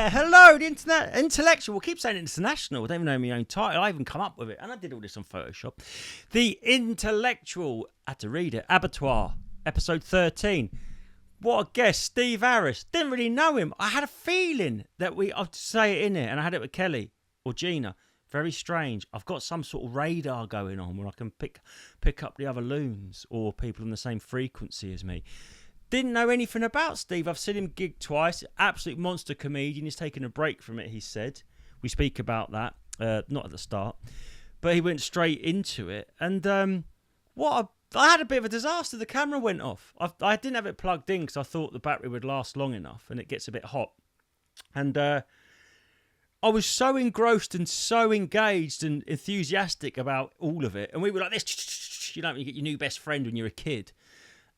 Yeah, hello, the intellectual. We'll keep saying international. I don't even know my own title. I even come up with it, and I did all this on Photoshop. The intellectual. I had to read it. Abattoir, episode 13. What a guest, Steve Harris. Didn't really know him. I had a feeling that I'd say it in it, and I had it with Kelly or Gina. Very strange. I've got some sort of radar going on where I can pick up the other loons or people on the same frequency as me. Didn't know anything about Steve. I've seen him gig twice. Absolute monster comedian. He's taken a break from it, he said. We speak about that. Not at the start. But he went straight into it. And I had a bit of a disaster. The camera went off. I didn't have it plugged in because I thought the battery would last long enough. And it gets a bit hot. And I was so engrossed and so engaged and enthusiastic about all of it. And we were like this. You know, you get your new best friend when you're a kid.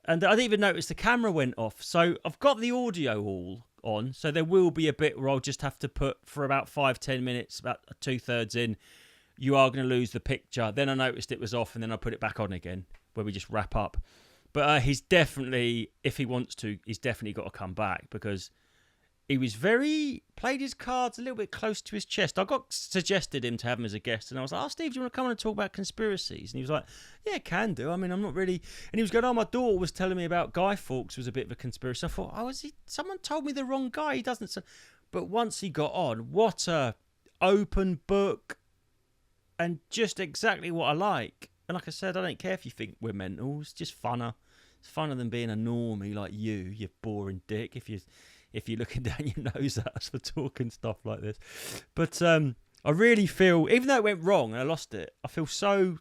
And I didn't even notice the camera went off. So I've got the audio all on. So there will be a bit where I'll just have to put for about 5-10 minutes, about 2/3 in, you are going to lose the picture. Then I noticed it was off and then I put it back on again where we just wrap up. But he's definitely, if he wants to, he's definitely got to come back because he was played his cards a little bit close to his chest. I suggested him to have him as a guest, and I was like, "Oh, Steve, do you want to come on and talk about conspiracies?" And he was like, "Yeah, can do. I mean, I'm not really." And he was going, "Oh, my daughter was telling me about Guy Fawkes was a bit of a conspiracy." I thought, "Oh, is he? Someone told me the wrong guy. He doesn't." But once he got on, what a open book, and just exactly what I like. And like I said, I don't care if you think we're mental. It's just funner. It's funner than being a normie like you boring dick. If you're looking down your nose at us for talking stuff like this. But I really feel, even though it went wrong and I lost it, I feel so...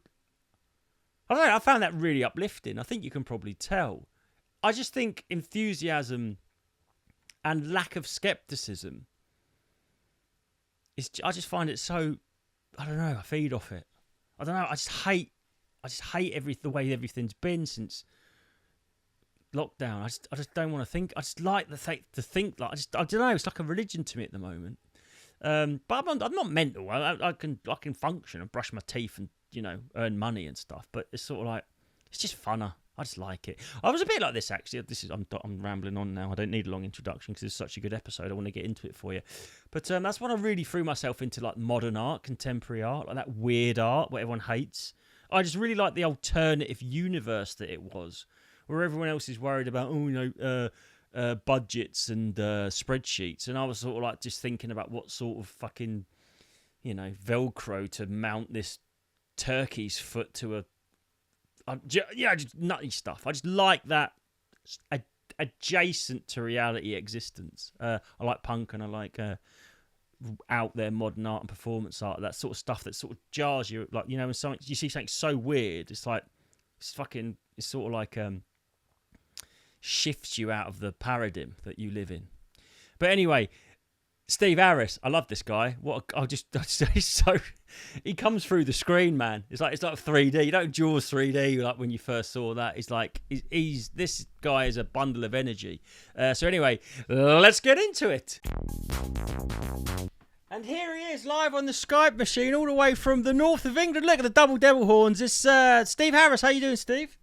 I don't know, I found that really uplifting. I think you can probably tell. I just think enthusiasm and lack of skepticism, I just find it so... I don't know, I feed off it. I don't know, I just hate the way everything's been since... lockdown. I just don't want to think. I just like to think like I don't know. It's like a religion to me at the moment. But I'm not mental. I can function and brush my teeth and earn money and stuff. But it's sort of like it's just funner. I just like it. I was a bit like this actually. I'm rambling on now. I don't need a long introduction because it's such a good episode. I want to get into it for you. But that's when I really threw myself into like modern art, contemporary art, like that weird art, what everyone hates. I just really like the alternative universe that it was. Where everyone else is worried about, budgets and spreadsheets. And I was sort of like just thinking about what sort of fucking, Velcro to mount this turkey's foot to just nutty stuff. I just like that adjacent to reality existence. I like punk and I like out there modern art and performance art, that sort of stuff that sort of jars you. Like, when you see something so weird, it's like, it's sort of like... shifts you out of the paradigm that you live in. But anyway, Steve Harris, I love this guy. He comes through the screen, man. It's like 3D. You don't Jaws 3D like when you first saw that. It's like this guy is a bundle of energy. So anyway, let's get into it. And here he is, live on the Skype machine, all the way from the north of England. Look at the double devil horns. It's Steve Harris. How you doing, Steve?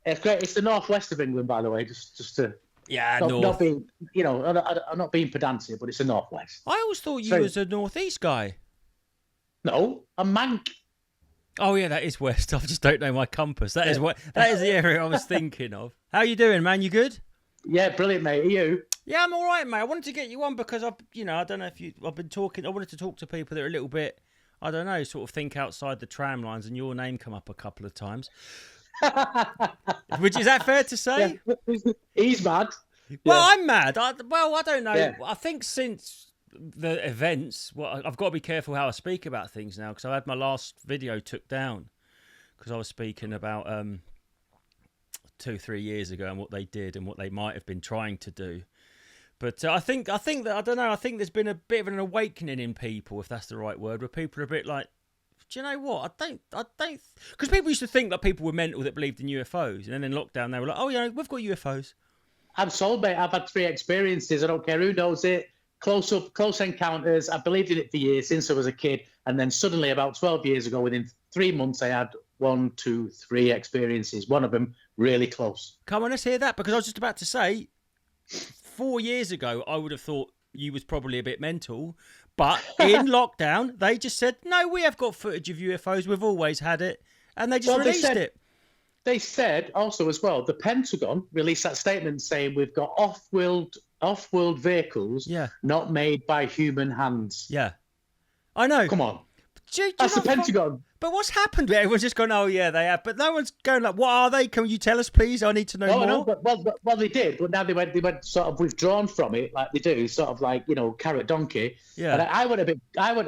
It's great. It's the northwest of England, by the way. Just to not being, I'm not being pedantic, but it's the northwest. I always thought you was a northeast guy. No, I'm Mank. Oh yeah, that is west. I just don't know my compass. That is the area I was thinking of. How you doing, man? You good? Yeah, brilliant, mate. Are you? Yeah, I'm all right, mate. I wanted to get you on because I don't know if I've been talking. I wanted to talk to people that are a little bit, I don't know, sort of think outside the tram lines, and your name come up a couple of times. Which is that fair to say? Yeah. He's mad. Well, yeah. I'm mad. I don't know. Yeah. I think since the events, I've got to be careful how I speak about things now because I had my last video took down because I was speaking about 2-3 years ago and what they did and what they might have been trying to do. But I think that I don't know. I think there's been a bit of an awakening in people, if that's the right word, where people are a bit like, do you know what? I don't, because people used to think that people were mental that believed in UFOs, and then in lockdown they were like, oh yeah, we've got UFOs. I'm sold, mate. I've had 3 experiences. I don't care who knows it. Close encounters. I believed in it for years since I was a kid, and then suddenly, about 12 years ago, within 3 months, I had 1, 2, 3 experiences. One of them really close. Come on, let's hear that, because I was just about to say, 4 years ago, I would have thought you was probably a bit mental. But in lockdown, they just said, no, we have got footage of UFOs. We've always had it. And they just released it. They said also as well, the Pentagon released that statement saying we've got off-world vehicles not made by human hands. Yeah. I know. Come on. That's the Pentagon. But what's happened? Everyone's just going, oh, yeah, they have. But no one's going like, what are they? Can you tell us, please? I need to know more. No, well, they did. But now they went sort of withdrawn from it, like they do, sort of like, carrot donkey. Yeah. And I went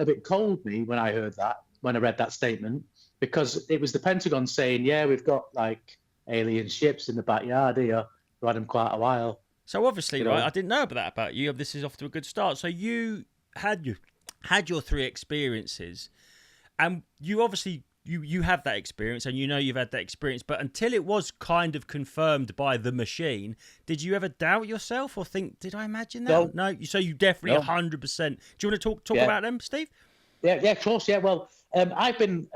a bit cold, when I heard that, when I read that statement, because it was the Pentagon saying, yeah, we've got like alien ships in the backyard here. We've had them quite a while. So obviously, right, I didn't know that about you. This is off to a good start. So you had your 3 experiences. And you obviously, you have that experience and you've had that experience. But until it was kind of confirmed by the machine, did you ever doubt yourself or think, did I imagine that? No. So you definitely 100%. Do you want to talk about them, Steve? Yeah, of course. Yeah, well, I've been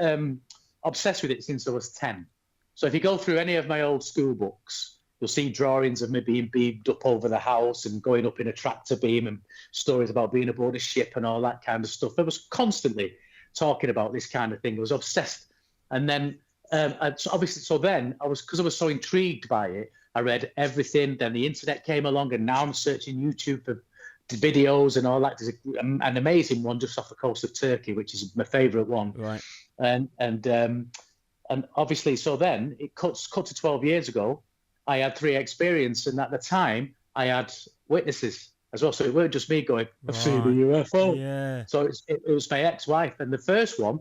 obsessed with it since I was 10. So if you go through any of my old school books, you'll see drawings of me being beamed up over the house and going up in a tractor beam and stories about being aboard a ship and all that kind of stuff. I was constantly talking about this kind of thing. I was obsessed. And then then I was so intrigued by it, I read everything. Then the internet came along and now I'm searching YouTube for videos and all that. There's an amazing one just off the coast of Turkey, which is my favorite one. Right. And obviously, so then it cut to 12 years ago. I had 3 experiences, and at the time I had witnesses as well. So it weren't just me going, I've seen the UFO. Yeah. So it was my ex-wife. And the first one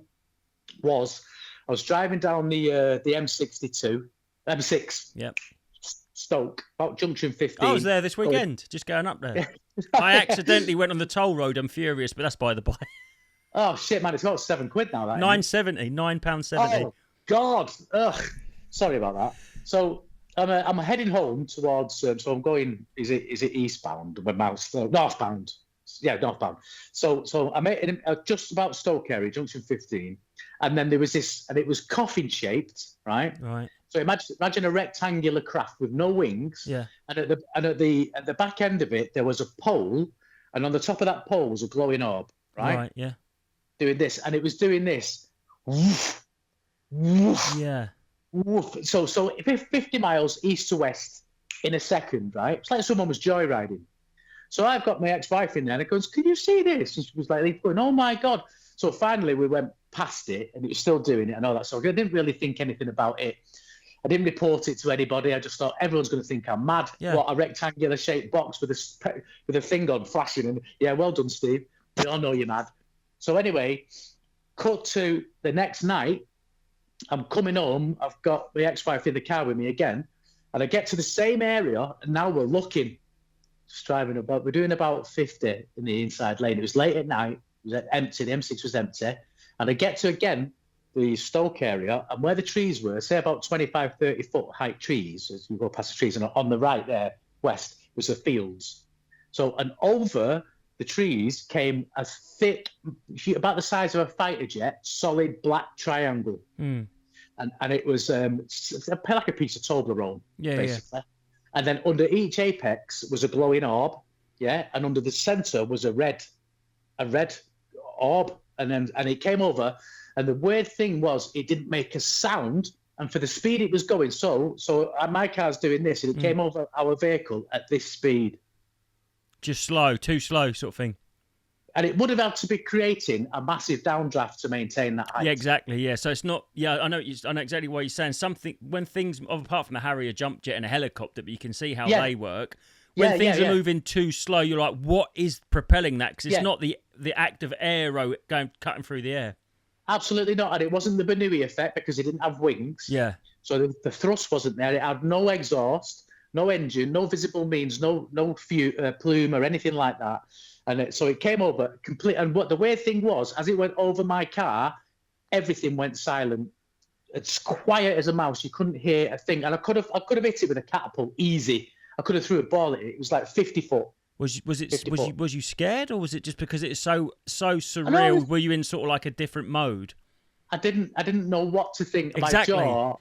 was, I was driving down the M6, yep. Stoke, about junction 15. I was there this weekend, just going up there. I accidentally went on the toll road. I'm furious, but that's by the by. Oh, shit, man. It's got £7 now. That £9.70. Oh, God. Ugh. Sorry about that. So I'm heading home towards, so I'm going, is it eastbound? Northbound. Yeah, northbound. So I'm just about Stoke area, junction 15. And then there was this, and it was coffin shaped, right? Right. So imagine a rectangular craft with no wings. Yeah. And at the back end of it, there was a pole, and on the top of that pole was a glowing orb, right? Right, yeah. Doing this, and it was doing this. Woof, woof, yeah. Woof. So 50 miles east to west in a second, right? It's like someone was joyriding. So I've got my ex-wife in there, and it goes, "Can you see this?" And she was like, going, "Oh my God!" So finally, we went past it, and it was still doing it and all that. So I didn't really think anything about it. I didn't report it to anybody. I just thought everyone's going to think I'm mad. Yeah. What, a rectangular shaped box with a thing on flashing, and yeah, well done, Steve. We all know you're mad. So anyway, cut to the next night. I'm coming home. I've got my ex-wife in the car with me again, and I get to the same area, and now we're looking, just driving about. We're doing about 50 in the inside lane. It was late at night. It was empty. The M6 was empty, and I get to again the Stoke area, and where the trees were, say about 25, 30 foot height trees, as you go past the trees, and on the right there, west, was the fields. So, and over the trees came a thick, about the size of a fighter jet, solid black triangle. Mm. And it was like a piece of Toblerone, basically. Yeah. And then under each apex was a glowing orb, yeah, and under the center was a red orb, and it came over. And the weird thing was, it didn't make a sound, and for the speed it was going, so my car's doing this, and it came over our vehicle at this speed. Just slow, too slow, sort of thing. And it would have had to be creating a massive downdraft to maintain that height. Yeah, exactly. Yeah, so it's not. Yeah, I know exactly what you're saying. Something when things, apart from the Harrier jump jet and a helicopter, but you can see how they work. When things are moving too slow, you're like, what is propelling that? Because it's not the act of aero cutting through the air. Absolutely not. And it wasn't the Bernoulli effect because it didn't have wings. Yeah. So the thrust wasn't there. It had no exhaust, no engine, no visible means, no plume or anything like that. And so it came over complete. And what the weird thing was, as it went over my car, everything went silent. It's quiet as a mouse. You couldn't hear a thing. And I could have hit it with a catapult easy. I could have threw a ball at it. It was like 50 foot. Was you scared, or was it just because it's so surreal? Were you in sort of like a different mode? I didn't know what to think. Exactly. My jaw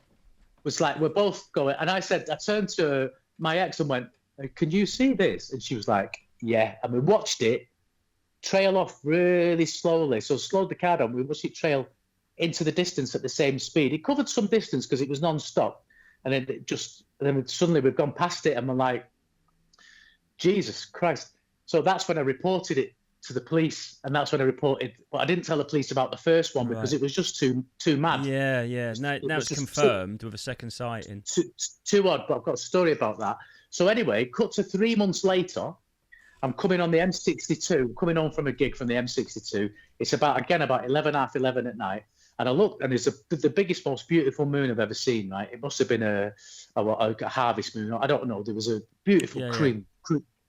was like, we're both going. And I turned to my ex and went, "Can you see this?" And she was like, Yeah, and we watched it trail off really slowly. So slowed the car down. We watched it trail into the distance at the same speed. It covered some distance because it was non-stop. And then suddenly we've gone past it and we're like, Jesus Christ. So that's when I reported it to the police, and that's when I reported. But I didn't tell the police about the first one because it was just too mad. Yeah. Now it's confirmed with a second sighting. Too odd, but I've at a story about that. So anyway, cut to 3 months later, I'm coming on the M62, coming home from a gig from the M62. It's about 11, half 11 at night. And I look, and it's the biggest, most beautiful moon I've ever seen, right? It must have been a harvest moon. I don't know. There was a beautiful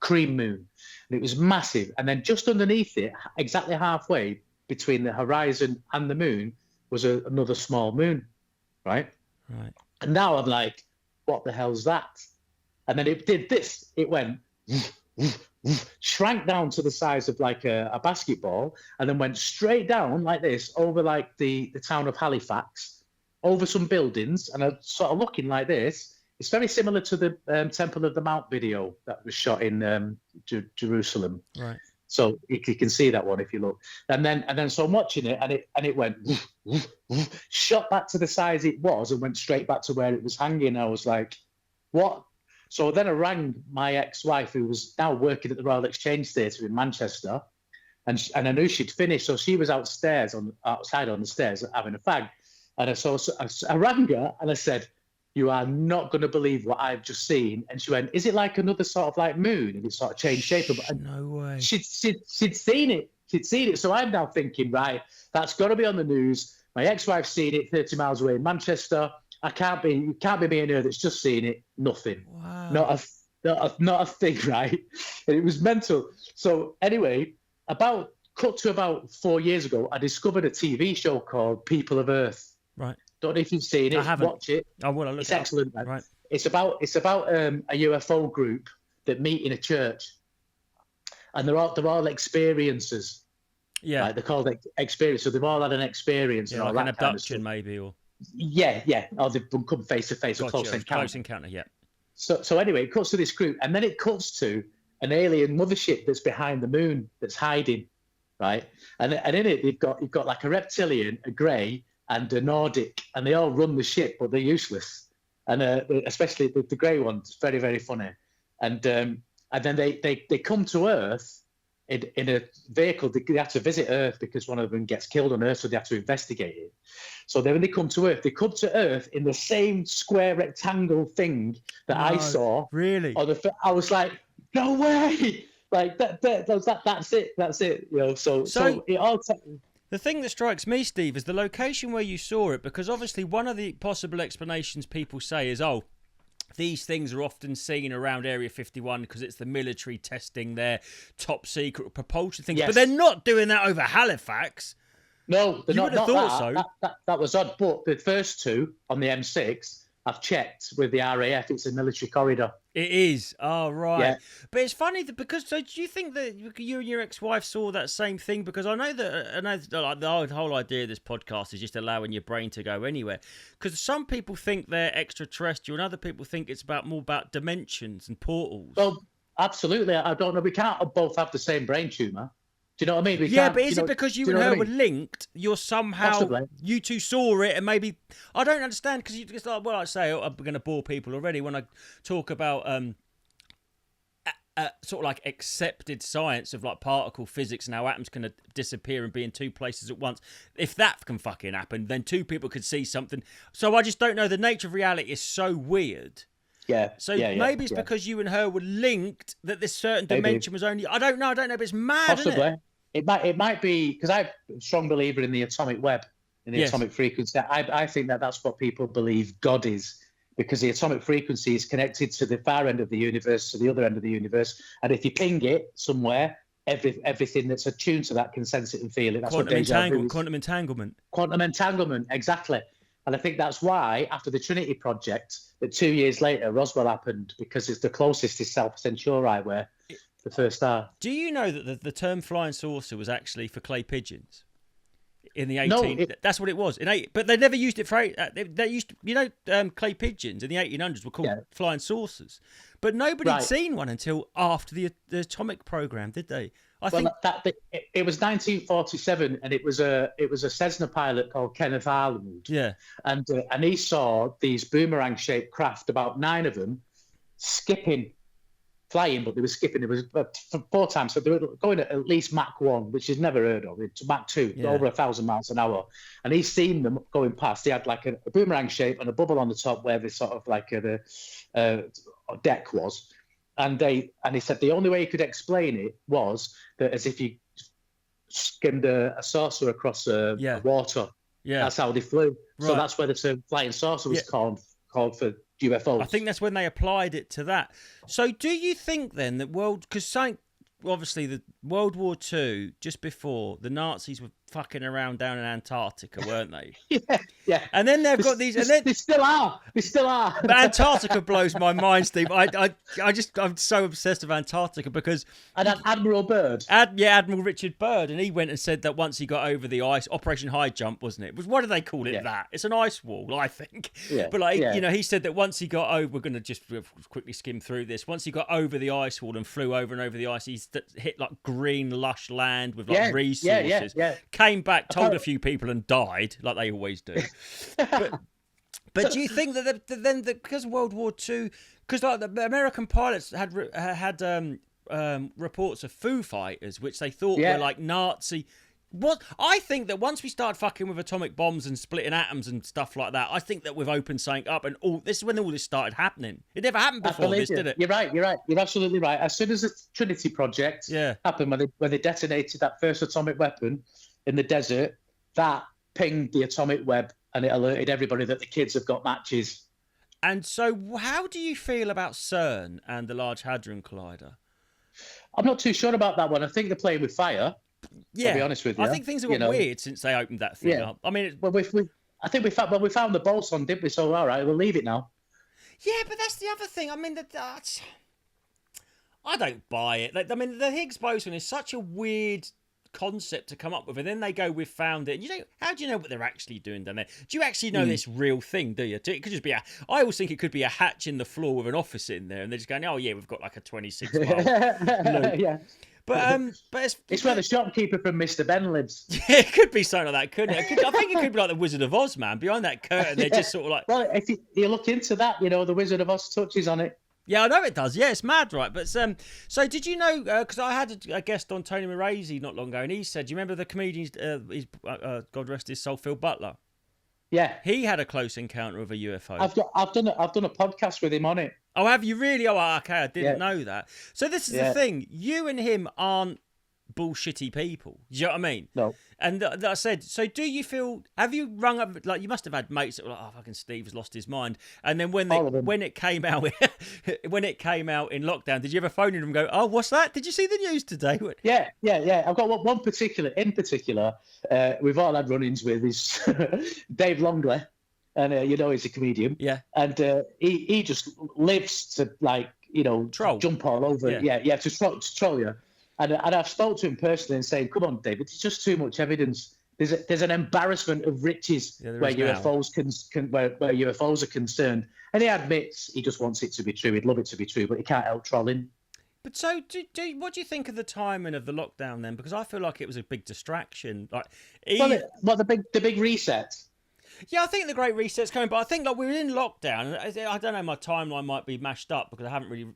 cream moon, and it was massive. And then just underneath it, exactly halfway between the horizon and the moon, was another small moon, right? Right. And now I'm like, what the hell's that? And then it did this. It went, shrank down to the size of like a basketball, and then went straight down like this over like the town of Halifax, over some buildings, and I'm sort of looking like this. It's very similar to the Temple of the Mount video that was shot in Jerusalem. Right. So you can see that one if you look. And then so I'm watching it, and it went shot back to the size it was, and went straight back to where it was hanging. I was like, what? So then I rang my ex-wife, who was now working at the Royal Exchange Theatre in Manchester, and I knew she'd finished, so she was outside on the stairs having a fag. And I rang her and I said, "You are not going to believe what I've just seen." And she went, "Is it like another sort of like moon?" And it sort of changed shape. No way. She'd seen it. She'd seen it. So I'm now thinking, right, that's got to be on the news. My ex-wife's seen it 30 miles away in Manchester. You can't be me and her that's just seen it. Nothing. Wow. Not a thing, right? And it was mental. So anyway, cut to about 4 years ago, I discovered a TV show called People of Earth. Right. Don't know if you've seen it. I haven't. Watch it. I will. It's excellent, man. Right. It's about a UFO group that meet in a church, and they're all experiences. Yeah. Right? They're called experience. So they've all had an experience. Yeah, and all like an that kind of abduction, stuff. maybe, or. Yeah. Or they've come face to face, a close encounter. Close encounter, yeah. So anyway, it cuts to this group, and then it cuts to an alien mothership that's behind the moon that's hiding, right? And in it, you've got like a reptilian, a grey, and a Nordic, and they all run the ship, but they're useless. And especially the grey one's very, very funny. And then they come to Earth in a vehicle. They have to visit Earth because one of them gets killed on Earth, so they have to investigate it. So then when they come to Earth in the same square rectangle thing that I saw. Really? I was like, no way! Like that's it. You know. So it all. The thing that strikes me, Steve, is the location where you saw it, because obviously one of the possible explanations people say is, these things are often seen around Area 51 because it's the military testing their top secret propulsion things. Yes. But they're not doing that over Halifax. No, they're not. You would have thought so. That was odd. But the first two on the M6, I've checked with the RAF. It's a military corridor. It is. Oh, right. Yeah. But it's funny so do you think that you and your ex-wife saw that same thing? Because I know like the whole idea of this podcast is just allowing your brain to go anywhere. Because some people think they're extraterrestrial, and other people think it's more about dimensions and portals. Well, absolutely. I don't know. We can't both have the same brain tumour. Do you know what I mean? But is it because you and her were linked? You're somehow Possibly. You two saw it, and maybe I don't understand, because it's like, well, I say I'm going to bore people already when I talk about sort of like accepted science of like particle physics and how atoms can disappear and be in two places at once. If that can fucking happen, then two people could see something. So I just don't know. The nature of reality is so weird. Yeah. So maybe it's because you and her were linked that this certain dimension was only. I don't know, but it's mad. Possibly. Isn't it? It might be because I'm a strong believer in the atomic web, in the atomic frequency. I think that's what people believe God is, because the atomic frequency is connected to the far end of the universe, to the other end of the universe, and if you ping it somewhere, everything that's attuned to that can sense it and feel it. That's quantum entanglement. Quantum entanglement, exactly. And I think that's why, after the Trinity project, that 2 years later, Roswell happened, because it's the closest to Alpha Centauri, where the first star. Do you know that the term flying saucer was actually for clay pigeons? in the No, 18. That's what it was. But they never used it for. They used, clay pigeons in the 1800s were called flying saucers. But nobody had seen one until after the atomic program, did they? I think it was 1947, and it was a Cessna pilot called Kenneth Arnold. Yeah, and he saw these boomerang-shaped craft, about 9 of them, flying, but they were skipping. It was 4 times, so they were going at least Mach 1, which is never heard of. It's Mach 2, over 1,000 miles an hour. And he's seen them going past. He had like a boomerang shape and a bubble on the top where the sort of like the deck was. And he said the only way he could explain it was that as if you skimmed a saucer across water. Yeah, that's how they flew. Right. So that's where the term flying saucer was called for UFOs. I think that's when they applied it to that. So do you think then that because obviously the World War II, just before, the Nazis were fucking around down in Antarctica, weren't they? Yeah. And then they've got these. They still are. But Antarctica blows my mind, Steve. I'm so obsessed with Antarctica because. And Admiral Byrd. Admiral Richard Byrd, and he went and said that once he got over the ice, Operation High Jump, wasn't it? What do they call it? That it's an ice wall, I think. Yeah. But he said that once he got over, we're going to just quickly skim through this. Once he got over the ice wall and flew over and over the ice, he hit like green, lush land with like resources. Came back, told a few people, and died, like they always do. But do you think that then because of World War II, because like the American pilots had reports of Foo Fighters, which they thought were like Nazi. I think that once we start fucking with atomic bombs and splitting atoms and stuff like that, I think that we've opened something up, and this is when all this started happening. It never happened before this, did it? You're right. You're absolutely right. As soon as the Trinity Project happened, when they detonated that first atomic weapon in the desert, that pinged the atomic web, and it alerted everybody that the kids have got matches. And so how do you feel about CERN and the Large Hadron Collider? I'm not too sure about that one. I think they're playing with fire. Yeah, I'll be honest with you. I think things have got weird since they opened that thing up. I mean, I think we found the boson, didn't we? So all right, we'll leave it now. Yeah, but that's the other thing. I mean, I don't buy it. I mean, the Higgs boson is such a weird concept to come up with, and then they go, "We've found it." And how do you know what they're actually doing down there? Do you actually know this real thing? Do you? It could just be I always think it could be a hatch in the floor with an office in there, and they're just going, "Oh yeah, we've got like a 26 mile loop." Yeah. But it's where the shopkeeper from Mr. Ben lives. Yeah, it could be something like that, couldn't it? I think it could be like the Wizard of Oz, man. Behind that curtain, they're just sort of like. Well, if you look into that, the Wizard of Oz touches on it. Yeah, I know it does. Yeah, it's mad, right? But so did you know? Because I had a guest on Tony Morazy not long ago, and he said, "Do you remember the comedian? God rest his soul, Phil Butler." Yeah, he had a close encounter with a UFO. I've done a podcast with him on it. Oh, have you really? Oh, okay, I didn't know that. So this is the thing: you and him aren't bullshitty people. Do you know what I mean? No. And I said, so do you feel? Have you rung up? Like you must have had mates that were like, "Oh, fucking Steve's lost his mind." And then when it came out, when it came out in lockdown, did you ever phone him and go, "Oh, what's that? Did you see the news today?" Yeah. I've got one particular. We've all had run-ins with is Dave Longley, and he's a comedian. Yeah. And he just lives to troll, jump all over. Yeah, to troll you. And I've spoke to him personally and saying, "Come on, David, it's just too much evidence. There's an embarrassment of riches where UFOs are concerned." And he admits he just wants it to be true. He'd love it to be true, but he can't help trolling. But so, what do you think of the timing of the lockdown then? Because I feel like it was a big distraction. The big reset. Yeah, I think the Great Reset's coming, but I think we're in lockdown. I don't know, my timeline might be mashed up because I haven't really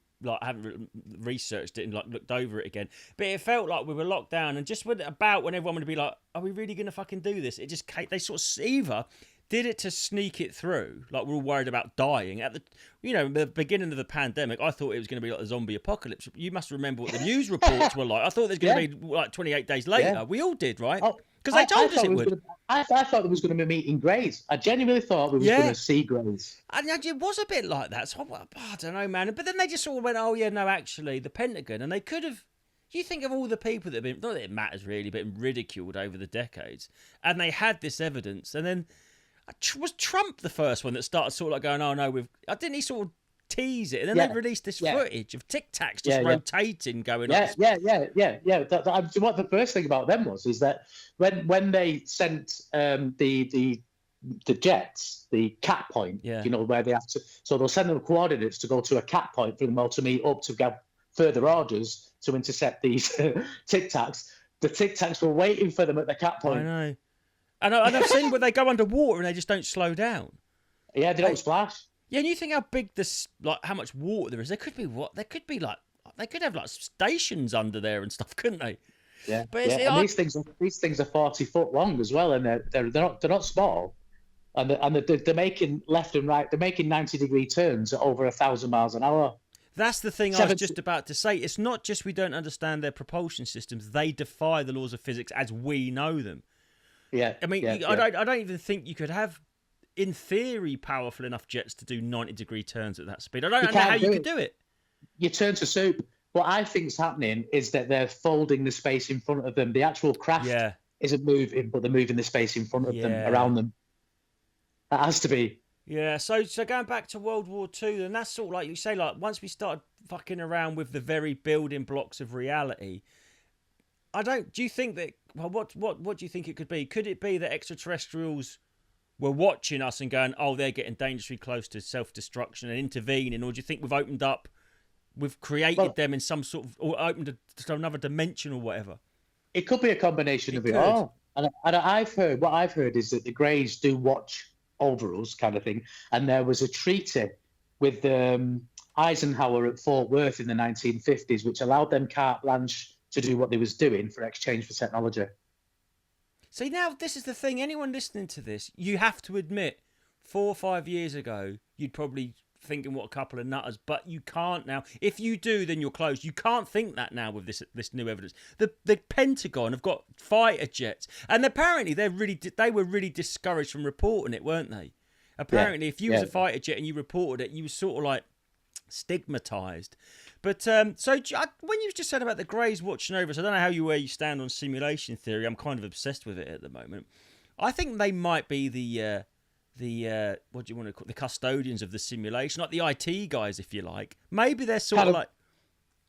researched it and looked over it again. But it felt like we were locked down, and just when everyone would be like, "Are we really going to fucking do this?" It just they sort of either did it to sneak it through, like we're all worried about dying at the beginning of the pandemic. I thought it was going to be like a zombie apocalypse. You must remember what the news reports were like. I thought it was going to be like 28 days later. Yeah. We all did, right? Because they told us it would. I thought it was going to be meeting Greys. I genuinely thought we were going to see Greys. And it was a bit like that. So I don't know, man. But then they just sort of went, "Oh yeah, no, actually, the Pentagon," and they could have. You think of all the people that have been, not that it matters really, but ridiculed over the decades, and they had this evidence, and then was Trump the first one that started sort of like going, "Oh no, didn't he sort of tease it, and then they released this footage of Tic Tacs just rotating, going yeah, up. Yeah. What the first thing about them is that when they sent the jets, the cat point, where they have to, so they'll send them coordinates to go to a cat point for them all to meet up to get further orders to intercept these Tic Tacs. The Tic Tacs were waiting for them at the cat point. I know. And I've seen where they go underwater and they just don't slow down. Yeah, they don't splash. Yeah, and you think how big how much water there is. There could be they could have like stations under there and stuff, couldn't they? Yeah, but and these things are 40 foot long as well, and they're not small, and they're making left and right. They're making 90-degree turns at over 1,000 miles an hour. That's the thing I was just about to say. It's not just we don't understand their propulsion systems; they defy the laws of physics as we know them. Yeah, I mean, I don't even think you could have, in theory, powerful enough jets to do 90-degree turns at that speed. I don't know how you could do it. You turn to soup. What I think's happening is that they're folding the space in front of them. The actual craft isn't moving, but they're moving the space in front of them, around them. That has to be. Yeah, so going back to World War II, and that's sort of like you say, like once we started fucking around with the very building blocks of reality, do you think that, well, what do you think it could be? Could it be that extraterrestrials were watching us and going, oh, they're getting dangerously close to self-destruction and intervening, or do you think we've created them in some sort of, or opened to another dimension or whatever? It could be a combination of it all. And what I've heard is that the Greys do watch over us, kind of thing. And there was a treaty with Eisenhower at Fort Worth in the 1950s, which allowed them carte blanche to do what they was doing for exchange for technology. See, now this is the thing. Anyone listening to this, you have to admit, 4 or 5 years ago, you'd probably thinking what a couple of nutters, but you can't now. If you do, then you're closed. You can't think that now with this new evidence. The Pentagon have got fighter jets, and apparently they were really discouraged from reporting it, weren't they? Apparently, if you was a fighter jet and you reported it, you were sort of like stigmatized. But when you just said about the Greys watching over us, I don't know where you stand on simulation theory. I'm kind of obsessed with it at the moment. I think they might be the what do you want to call the custodians of the simulation, like the IT guys, if you like. Maybe they're sort of like.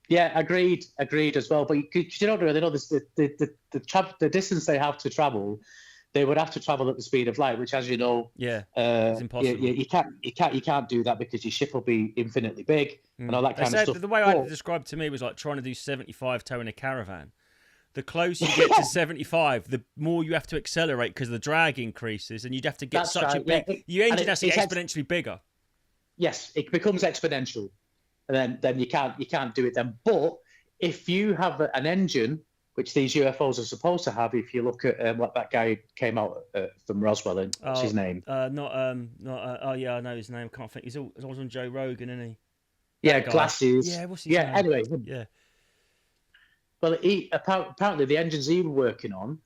Yeah, agreed as well. But you don't really know this. The distance they have to travel, they would have to travel at the speed of light, which, as you know, it's impossible. You can't do that because your ship will be infinitely big and all that kind of stuff. The way I described to me was like trying to do 75 towing a caravan. The closer you get to 75, the more you have to accelerate because the drag increases, and you'd have to get your engine has to get exponentially bigger. Yes, it becomes exponential, and then you can't do it then. But if you have an engine, which these UFOs are supposed to have, if you look at what that guy came out from Roswell, and what's his name? I know his name. I can't think. He's always on Joe Rogan, isn't he? Yeah, glasses. Yeah, what's his name? Anyway, yeah. Well, apparently the engines he was working on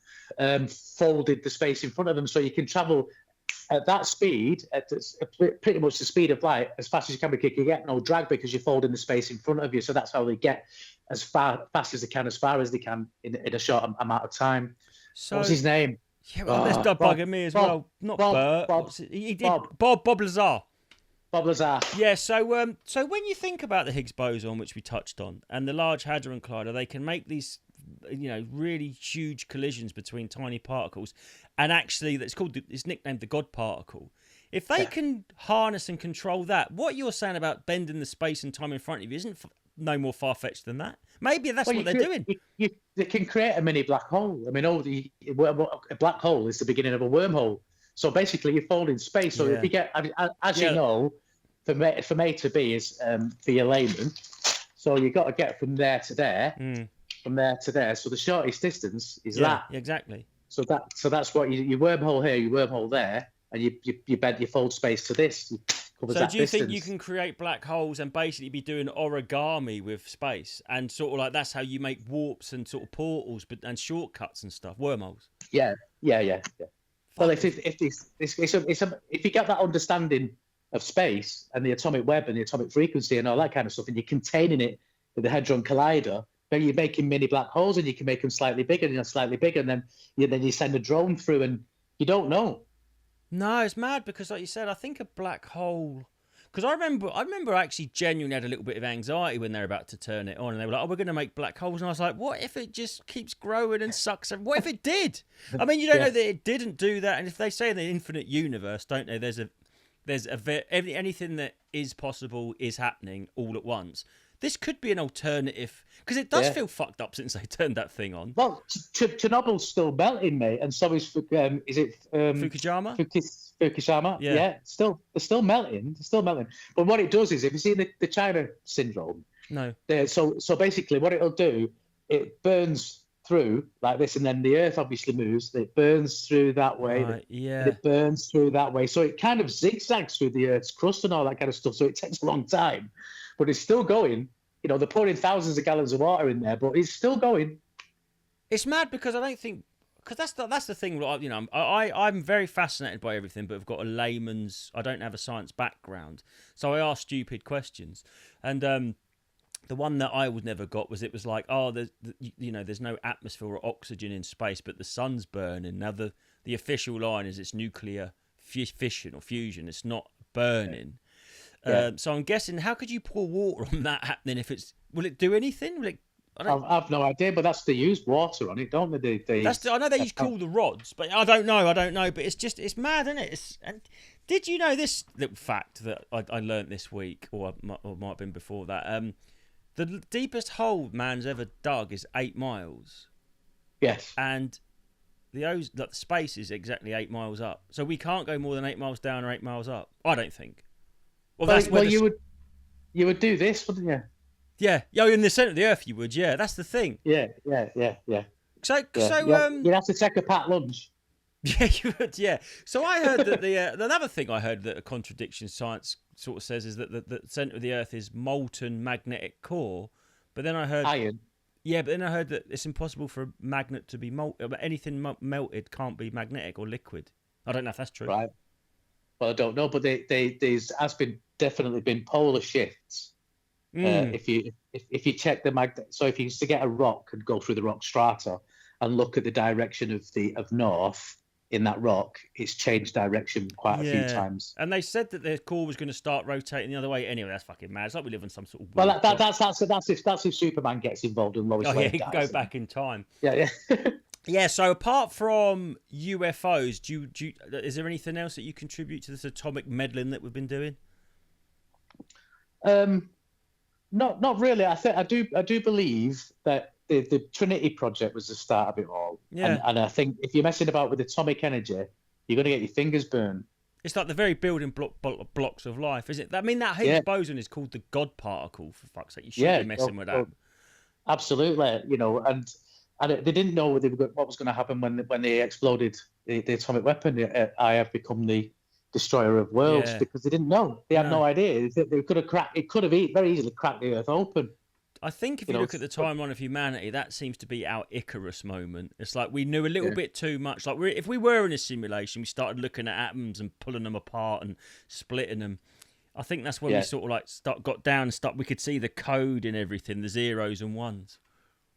folded the space in front of them, so you can travel at that speed, at pretty much the speed of light, as fast as you can, because you get no drag because you're folding the space in front of you. So that's how they get as fast as they can in a short amount of time. So, what's his name? Yeah, well, that's bugging me as well. Not Bert. Bob Lazar. Bob Lazar. Yeah, so when you think about the Higgs boson, which we touched on, and the Large Hadron Collider, they can make these, really huge collisions between tiny particles, and actually, it's nicknamed the God particle. If they can harness and control that, what you're saying about bending the space and time in front of you isn't no more far-fetched than that. Maybe that's what they're doing. They can create a mini black hole. I mean, a black hole is the beginning of a wormhole. So basically, you're folding space. So if you get, you know, from A to B is for your layman. So you've got to get from there to there, from there to there. So the shortest distance is that. Exactly. So that's what you wormhole here, you wormhole there, and you fold space to this. So do you think you can create black holes and basically be doing origami with space, and sort of like that's how you make warps and sort of portals, and shortcuts and stuff, wormholes? Yeah. Well, if you get that understanding of space and the atomic web and the atomic frequency and all that kind of stuff, and you're containing it with the Hadron Collider, then you're making mini black holes, and you can make them slightly bigger and then you send a drone through, and you don't know. No, it's mad because, like you said, I think a black hole, Because I remember actually genuinely had a little bit of anxiety when they're about to turn it on, and they were like, "Oh, we're going to make black holes," and I was like, "What if it just keeps growing and sucks? What if it did? I mean, you don't know that it didn't do that, and if they say in the infinite universe, don't they? Anything that is possible is happening all at once. This could be an alternative because it does feel fucked up since they turned that thing on. Well, Chernobyl's still melting, mate, and so is Fukushima? Fukushima, yeah, it's still melting. It's still melting. But what it does is, if you see the China syndrome, so basically what it'll do, it burns through like this, and then the Earth obviously moves. It burns through that way. Right, it burns through that way. So it kind of zigzags through the Earth's crust and all that kind of stuff. So it takes a long time, but it's still going. You know, they're pouring thousands of gallons of water in there, but it's still going. It's mad because I don't think, because that's the thing. You know, I'm very fascinated by everything, but I've got I don't have a science background, so I ask stupid questions. And the one that I would never got was it was like, oh, there's no atmosphere or oxygen in space, but the sun's burning. Now the official line is it's nuclear fission or fusion. It's not burning. So I'm guessing, how could you pour water on that happening? Will it do anything? I've no idea, but they use water on it, don't they? I know they use cooler rods, but I don't know. But it's mad, isn't it? And did you know this little fact that I learnt this week, or might have been before that? The deepest hole man's ever dug is 8 miles. Yes. And the space is exactly 8 miles up, so we can't go more than 8 miles down or 8 miles up. I don't think. Well, you would do this, wouldn't you? Yeah, in the centre of the Earth, you would. Yeah, that's the thing. Yeah. So you'd have to take a packed lunch. Yeah, you would. Yeah. So I heard that another thing I heard that a contradiction science sort of says is that the centre of the Earth is molten magnetic core, but then I heard iron. Yeah, but then I heard that it's impossible for a magnet to be anything melted can't be magnetic or liquid. I don't know if that's true. Right. Well, I don't know, but there's definitely been polar shifts. If you check the magnet, so if you used to get a rock and go through the rock strata and look at the direction of north in that rock, it's changed direction quite a few times. And they said that the core was going to start rotating the other way. Anyway, that's fucking mad. It's like we live in some sort of. Well, that's if Superman gets involved and Lois Lane he can go back in time. Yeah. Yeah, so apart from UFOs, is there anything else that you contribute to this atomic meddling that we've been doing? Not really. I do believe that the Trinity project was the start of it all. Yeah. And I think if you're messing about with atomic energy, you're going to get your fingers burned. It's like the very building blocks of life, isn't it? I mean, that Higgs boson is called the God particle, for fuck's sake. You shouldn't be messing with that. Absolutely. You know, and they didn't know what was going to happen when they exploded the atomic weapon. IAP become the destroyer of worlds because they didn't know. They had no idea. They could have cracked. It could have very easily cracked the Earth open. I think if you look at the timeline of humanity, that seems to be our Icarus moment. It's like we knew a little bit too much. Like if we were in a simulation, we started looking at atoms and pulling them apart and splitting them. I think that's when we sort of like got down and we could see the code in everything, the zeros and ones.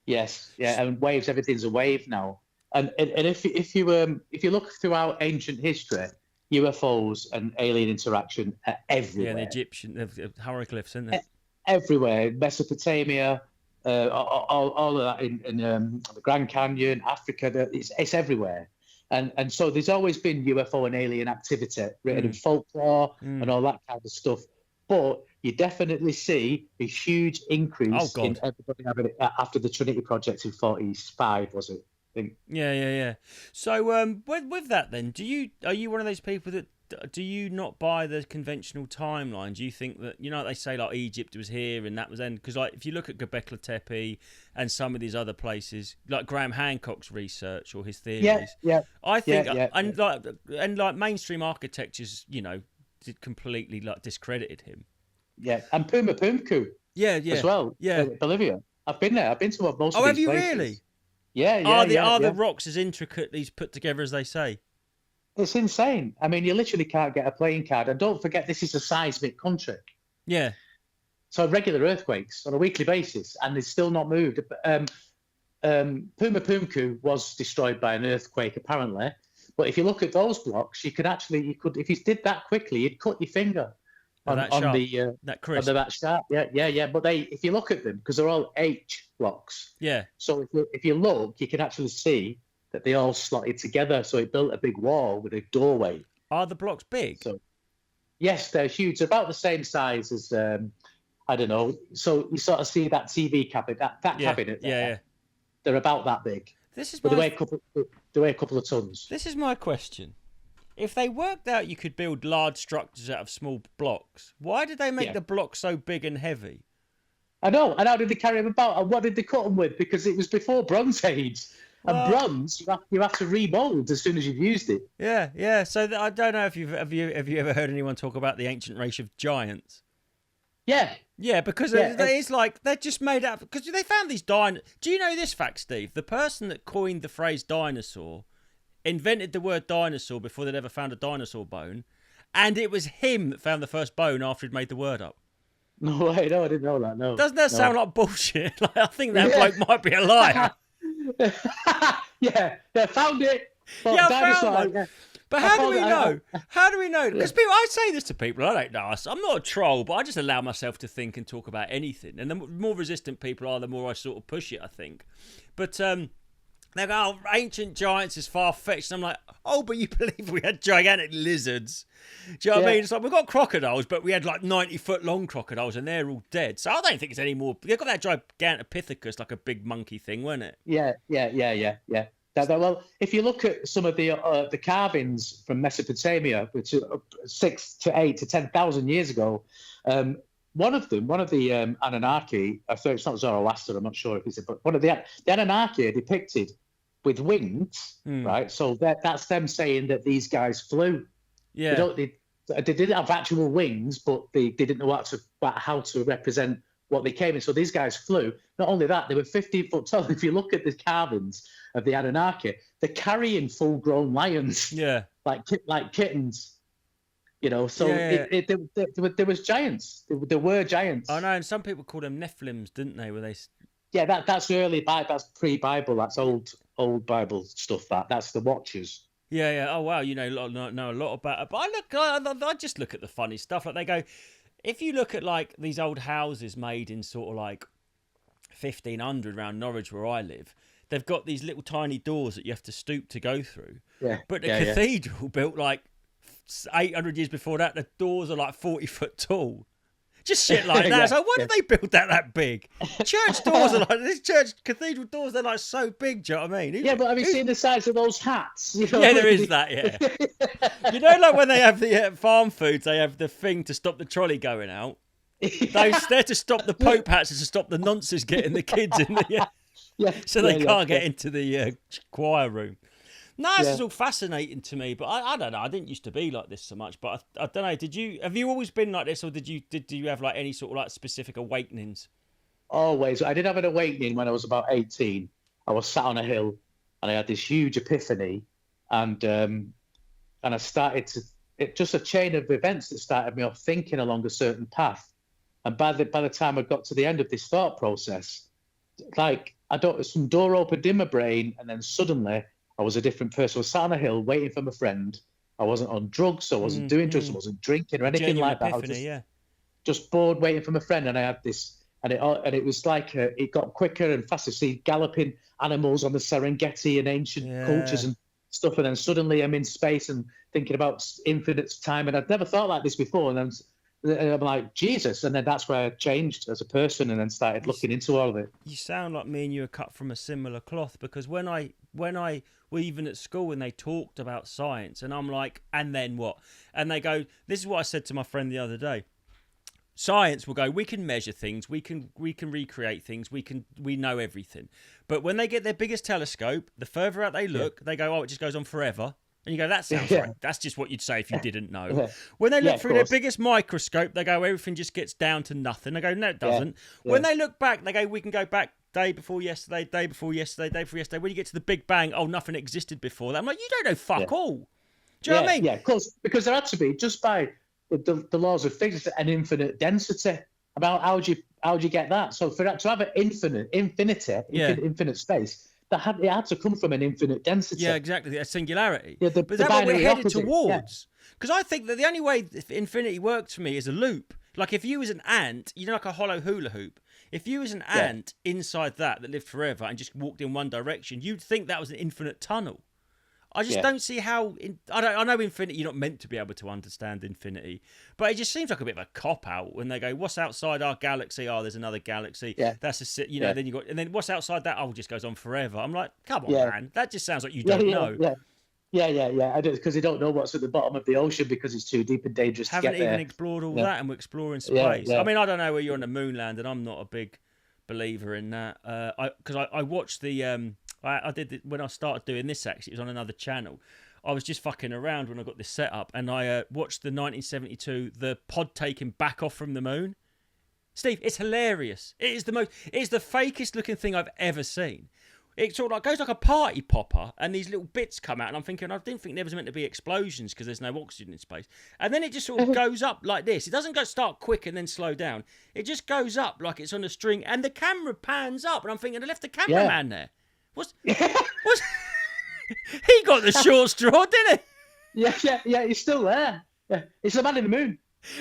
Yes, and waves. Everything's a wave now. And if you look throughout ancient history, UFOs and alien interaction are everywhere. Yeah, the Egyptian hieroglyphs, isn't it? Everywhere, Mesopotamia, all of that in the Grand Canyon, Africa. It's everywhere, and so there's always been UFO and alien activity written in folklore and all that kind of stuff. But you definitely see a huge increase in everybody having it after the Trinity Project in 45, was it? I think. Yeah. So with that then, are you one of those people that do you not buy the conventional timeline? Do you think that, you know, they say like Egypt was here and that was then? Because like if you look at Göbekli Tepe and some of these other places, like Graham Hancock's research or his theories, I think, and like mainstream architectures, you know, did completely like discredited him. Yeah, and Puma Pumku. Yeah, as well. Yeah, Bolivia. I've been there. I've been to most of these places. Oh, have you really? Yeah. Are the rocks as intricately put together as they say? It's insane. I mean, you literally can't get a playing card. And don't forget, this is a seismic country. Yeah. So regular earthquakes on a weekly basis, and they're still not moved. Puma Pumku was destroyed by an earthquake, apparently. But if you look at those blocks, you could if you did that quickly, you'd cut your finger. on the that on crisp. the that sharp. Yeah. But if you look at them, because they're all H blocks. Yeah. So if you look, you can actually see that they all slotted together. So it built a big wall with a doorway. Are the blocks big? So yes, they're huge. They're about the same size as I don't know. So you sort of see that TV cabinet, that cabinet there. Yeah. They're about that big. This is but they weigh a couple of tons. This is my question. If they worked out you could build large structures out of small blocks, why did they make the blocks so big and heavy? I know. And how did they carry them about? And what did they cut them with? Because it was before Bronze Age. And bronze, you have to remold as soon as you've used it. Yeah. So I don't know if have you ever heard anyone talk about the ancient race of giants? Yeah, because it's like they're just made up. Because they found these dinosaurs. Do you know this fact, Steve? The person that coined the phrase dinosaur invented the word dinosaur before they'd ever found a dinosaur bone, and it was him that found the first bone after he'd made the word up. No way, no, I didn't know that. No, doesn't that sound like bullshit? Like, I think that bloke might be a liar. They found it. Found one. But how do we know? How do we know? Because I say this to people, I don't know. I'm not a troll, but I just allow myself to think and talk about anything. And the more resistant people are, the more I sort of push it, I think. But they go, oh, ancient giants is far-fetched. And I'm like, oh, but you believe we had gigantic lizards. Do you know what I mean? It's like, we've got crocodiles, but we had like 90-foot-long crocodiles, and they're all dead. So I don't think it's any more. They've got that Gigantopithecus, like a big monkey thing, wasn't it? Yeah. Well, if you look at some of the carvings from Mesopotamia, which are 6,000 to 8,000 to 10,000 years ago, one of the Anunnaki, I thought it's not Zoroaster, I'm not sure if it's, but one of the Anunnaki are depicted with wings, right? So that's them saying that these guys flew. Yeah, they didn't have actual wings, but they didn't know how to represent what they came in. So these guys flew. Not only that, they were 15 foot tall. If you look at the carvings of the Anunnaki, they're carrying full-grown lions. Yeah, like kittens. You know, so there was giants. There were giants. I know, and some people called them Nephilims, didn't they? Were they? Yeah, that's early Bible. That's pre-Bible. That's old Bible stuff. That's the Watchers. Yeah. Oh wow, you know a lot about it. But I just look at the funny stuff. Like they go, if you look at like these old houses made in sort of like 1500 around Norwich where I live, they've got these little tiny doors that you have to stoop to go through. Yeah. But the cathedral built like 800 years before that, the doors are like 40 foot tall. Just shit like that. So why did they build that big? Church doors are like this. Cathedral doors, they're like so big. Do you know what I mean? But have you seen the size of those hats? You know? Yeah, there is that. Yeah. You know, like when they have the farm foods, they have the thing to stop the trolley going out. They're to stop the Pope hats and to stop the nonsense getting the kids in the so they can't get into the choir room. No, this is all fascinating to me, but I don't know. I didn't used to be like this so much, but I don't know. Have you always been like this, or did you have like any sort of like specific awakenings? Always. I did have an awakening when I was about 18. I was sat on a hill, and I had this huge epiphany, and I started just a chain of events that started me off thinking along a certain path, and by the time I got to the end of this thought process, like some door opened in my brain, and then suddenly I was a different person. I was sat on a hill waiting for my friend. I wasn't on drugs. I wasn't doing drugs. I wasn't drinking or anything like that. I was just bored waiting for my friend. And I had this, and it was like it got quicker and faster. See galloping animals on the Serengeti and ancient cultures and stuff. And then suddenly I'm in space and thinking about infinite time. And I'd never thought like this before. And I'm like, Jesus. And then that's where I changed as a person and then started looking into all of it. You sound like me and you are cut from a similar cloth, because when I were even at school and they talked about science and I'm like, and then what? And they go, this is what I said to my friend the other day. Science will go, we can measure things, we can recreate things, we know everything. But when they get their biggest telescope, the further out they look, they go, oh, it just goes on forever. And you go, that sounds right. That's just what you'd say if you didn't know. When they look through their biggest microscope, they go, everything just gets down to nothing. They go, no, it doesn't. When they look back, they go, we can go back day before yesterday, day before yesterday, day before yesterday. When you get to the Big Bang, oh, nothing existed before that. I'm like, you don't know fuck all. Do you know what I mean? Yeah, of course. Because there had to be, just by the laws of physics, an infinite density. About how do you get that? So to have an infinite space, it had to come from an infinite density. Yeah, exactly. A singularity. Yeah, But is that what we're headed opposite. towards? Because I think that the only way infinity works for me is a loop. Like if you was an ant, like a hollow hula hoop. If you was an ant inside that lived forever and just walked in one direction, you'd think that was an infinite tunnel. I just don't see how. I know infinity. You're not meant to be able to understand infinity, but it just seems like a bit of a cop out when they go, "What's outside our galaxy? Oh, there's another galaxy. Yeah. That's a Then you got, and then what's outside that? Oh, it just goes on forever." I'm like, come on, man. That just sounds like you don't know. Yeah. I do, because they don't know what's at the bottom of the ocean because it's too deep and dangerous. Haven't to get even there. explored all that, and we're exploring space. Yeah. I mean, I don't know where you're on the moon land, and I'm not a big believer in that. I watched the I did when I started doing this. Actually, it was on another channel. I was just fucking around when I got this set up, and I watched the 1972 the pod taking back off from the moon. Steve, it's hilarious. It's the fakest looking thing I've ever seen. It sort of like goes like a party popper, and these little bits come out, and I'm thinking, I didn't think there was meant to be explosions because there's no oxygen in space. And then it just sort of goes up like this. It doesn't start quick and then slow down. It just goes up like it's on a string, and the camera pans up, and I'm thinking, they left the cameraman there. What's he got the short straw, didn't he? Yeah, he's still there. Yeah, it's the man in the moon.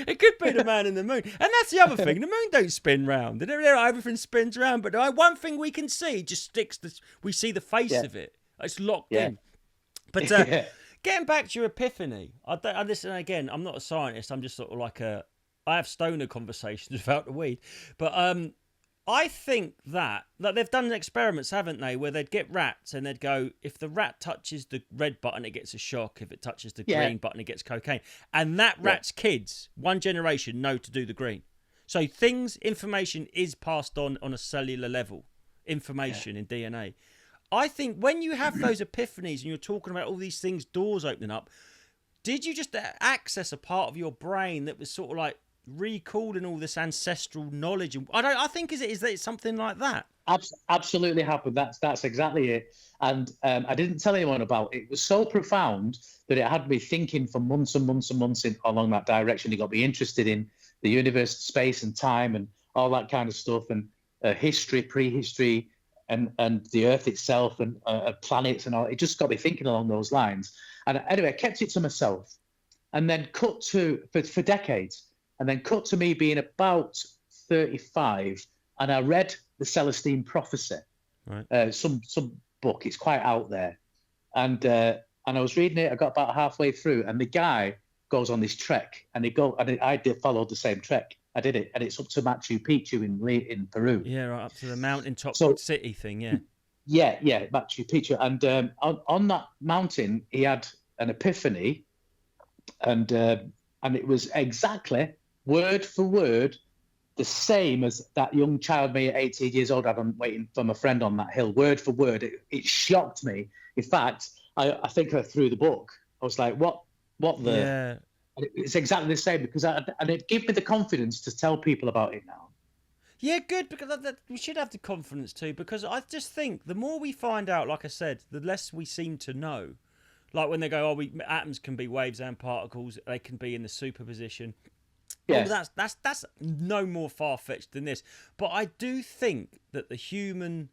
It could be the man in the moon. And that's the other thing. The moon don't spin round. Everything spins round. But one thing we can see just sticks. We see the face of it. It's locked in. But getting back to your epiphany, I listen again. I'm not a scientist. I'm just sort of like I have stoner conversations without the weed. But I think that they've done experiments, haven't they, where they'd get rats and they'd go, if the rat touches the red button, it gets a shock. If it touches the green button, it gets cocaine. And that rat's kids, one generation, know to do the green. So information is passed on a cellular level, information in DNA. I think when you have those epiphanies and you're talking about all these things, doors opening up, did you just access a part of your brain that was sort of like recalling all this ancestral knowledge? I think is it something like that? Absolutely happened. That's exactly it. And I didn't tell anyone about it. It was so profound that it had me thinking for months and months and months along that direction. It got me interested in the universe, space and time and all that kind of stuff, and history, prehistory, and the Earth itself, and planets and all. It just got me thinking along those lines. And anyway, I kept it to myself, and then cut to for decades. And then cut to me being about 35, and I read the Celestine Prophecy, right. Some book. It's quite out there, and I was reading it. I got about halfway through, and the guy goes on this trek, and I did follow the same trek. I did it, and it's up to Machu Picchu in Peru. Yeah, right up to the mountaintop city thing. Yeah, Machu Picchu, and on that mountain he had an epiphany, and it was exactly word for word the same as that young child me at 18 years old had waiting for my friend on that hill. Word for word. It shocked me. In fact, I think I threw the book. I was like, what the? Yeah. It's exactly the same, because and it gave me the confidence to tell people about it now. Yeah, good, because we should have the confidence too, because I just think the more we find out, like I said, the less we seem to know. Like when they go, atoms can be waves and particles, they can be in the superposition. Yeah, that's no more far-fetched than this. But I do think that the human,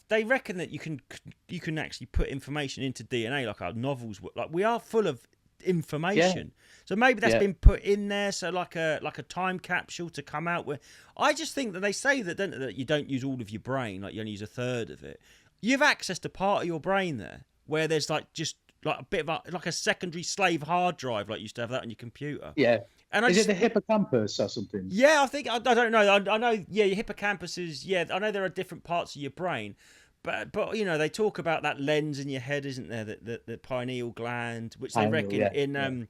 they reckon that you can actually put information into DNA, like our novels. Like we are full of information, so maybe that's been put in there. So like a time capsule to come out with. I just think that they say that you don't use all of your brain, like you only use a third of it. You've access to part of your brain there where there's like just like a bit of like a secondary slave hard drive, like you used to have that on your computer. Yeah. And is it the hippocampus or something? Yeah, I think I don't know. I know. Yeah, your hippocampus is. Yeah, I know there are different parts of your brain, but they talk about that lens in your head, isn't there? The pineal gland, which they reckon in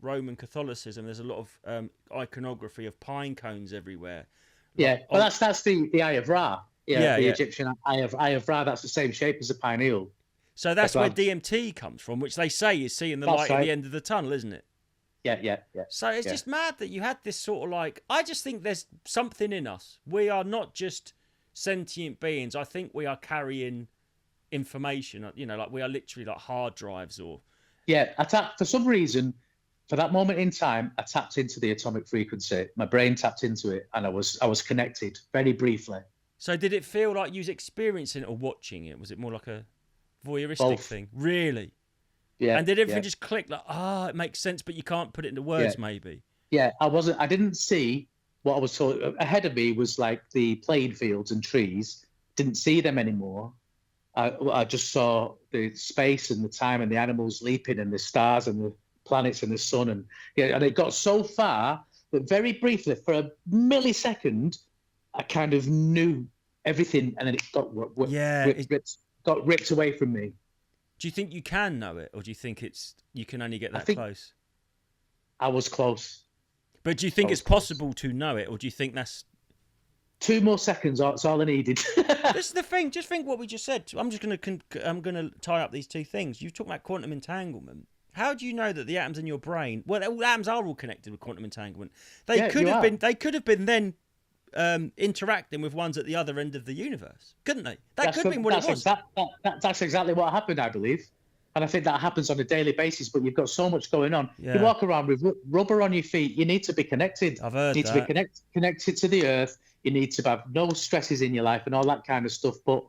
Roman Catholicism, there's a lot of iconography of pine cones everywhere. Yeah, well, that's the Eye of Ra. Yeah, the Egyptian Eye of Ra. That's the same shape as a pineal. So that's where DMT comes from, which they say is seeing the light at the end of the tunnel, isn't it? Yeah. So it's just mad that you had this sort of like, I just think there's something in us. We are not just sentient beings. I think we are carrying information, like we are literally like hard drives or... Yeah, for some reason, for that moment in time, I tapped into the atomic frequency. My brain tapped into it, and I was connected very briefly. So did it feel like you was experiencing it or watching it? Was it more like a voyeuristic Both. thing? Really? Yeah. And did everything just click like, it makes sense, but you can't put it into words, maybe? Yeah, I didn't see what I was told. Ahead of me was like the playing fields and trees. Didn't see them anymore. I just saw the space and the time and the animals leaping and the stars and the planets and the sun. And it got so far that very briefly, for a millisecond, I kind of knew everything, and then it got ripped away from me. Do you think you can know it, or do you think you can only get that close? I was close. But do you think it's possible to know it, or do you think that's 2 more seconds? That's all I needed. This is the thing. Just think what we just said. I'm gonna tie up these two things. You talk about quantum entanglement. How do you know that the atoms in your brain? Well, all atoms are all connected with quantum entanglement. They could have been then interacting with ones at the other end of the universe, couldn't they? That could have been what it was. That's exactly what happened, I believe. And I think that happens on a daily basis, but you've got so much going on. Yeah. You walk around with rubber on your feet. You need to be connected. I've heard you need to be connected to the earth. You need to have no stresses in your life and all that kind of stuff. But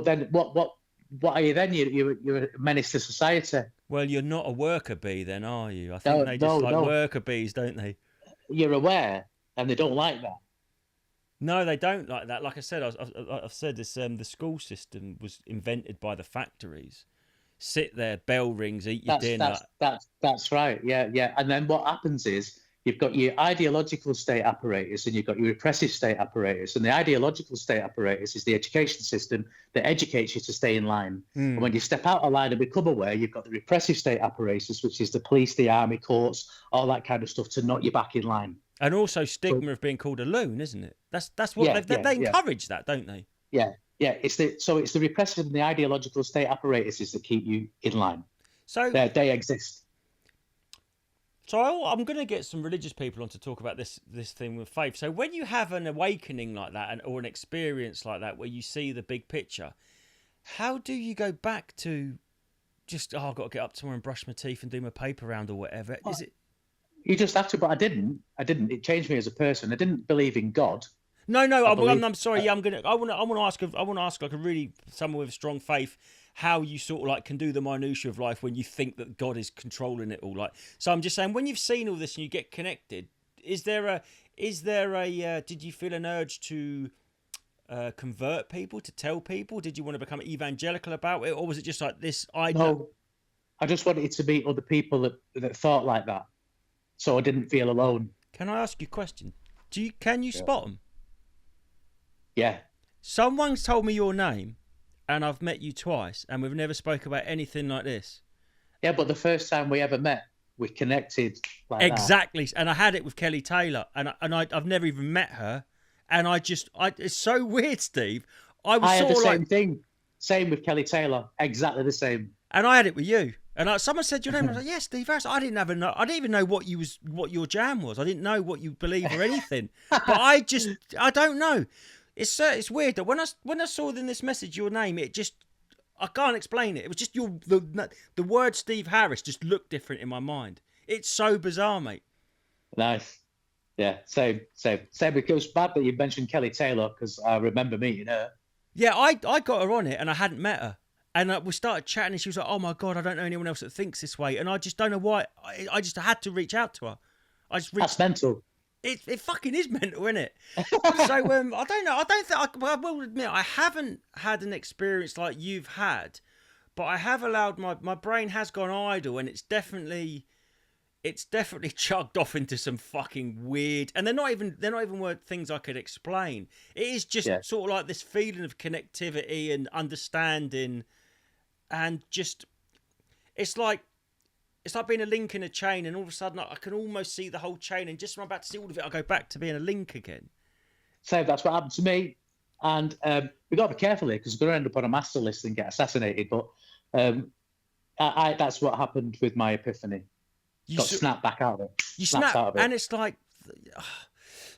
then what are you then? You're a menace to society. Well, you're not a worker bee then, are you? I think they just like worker bees, don't they? You're aware, and they don't like that. No, they don't like that. Like I said, I've said this. The school system was invented by the factories. Sit there, bell rings, eat your dinner. That's right. Yeah. And then what happens is you've got your ideological state apparatus and you've got your repressive state apparatus. And the ideological state apparatus is the education system that educates you to stay in line. And when you step out of line and become aware, you've got the repressive state apparatus, which is the police, the army, courts, all that kind of stuff to knock you back in line. And also stigma of being called a loon, isn't it? That's what they encourage that, don't they? Yeah. Yeah, it's the repressive and the ideological state apparatuses that keep you in line. So they exist. So I'm going to get some religious people on to talk about this thing with faith. So when you have an awakening like that, or an experience like that, where you see the big picture, how do you go back to just I've got to get up tomorrow and brush my teeth and do my paper round or whatever? Is it? You just have to, but I didn't. It changed me as a person. I didn't believe in God. No. I'm sorry. I want to ask like a really someone with strong faith how you sort of like can do the minutiae of life when you think that God is controlling it all. Like, so I'm just saying, when you've seen all this and you get connected, is there a did you feel an urge to convert people, to tell people? Did you want to become evangelical about it, or was it just like this? No, I just wanted to meet other people that thought like that, so I didn't feel alone. Can I ask you a question? Can you spot them? Yeah. Someone's told me your name, and I've met you twice, and we've never spoke about anything like this. Yeah, but the first time we ever met, we connected like exactly. And I had it with Kelly Taylor, and I've never even met her, and it's so weird, Steve. I had the same thing. Same with Kelly Taylor. Exactly the same. And I had it with you. And someone said your name. I was like, "Yeah, Steve Harris." I didn't even know what your jam was. I didn't know what you believe or anything. But I don't know. It's weird that when I saw in this message your name, I can't explain it. It was just the word Steve Harris just looked different in my mind. It's so bizarre, mate. Nice. Yeah, same. It was bad that you mentioned Kelly Taylor because I remember meeting her. Yeah, I got her on it and I hadn't met her. And we started chatting and she was like, "Oh my God, I don't know anyone else that thinks this way." And I just don't know why. I just had to reach out to her. That's mental. It fucking is mental, isn't it? So I don't know. I will admit I haven't had an experience like you've had, but I have allowed my brain has gone idle, and it's definitely chugged off into some fucking weird, and they're not even things I could explain. It is just sort of like this feeling of connectivity and understanding, and just it's like being a link in a chain, and all of a sudden I can almost see the whole chain, and just when I'm about to see all of it, I go back to being a link again. So that's what happened to me, and we got to be careful here because we're going to end up on a master list and get assassinated. But that's what happened with my epiphany. Got snapped back out of it. You snapped out of it, and it's like,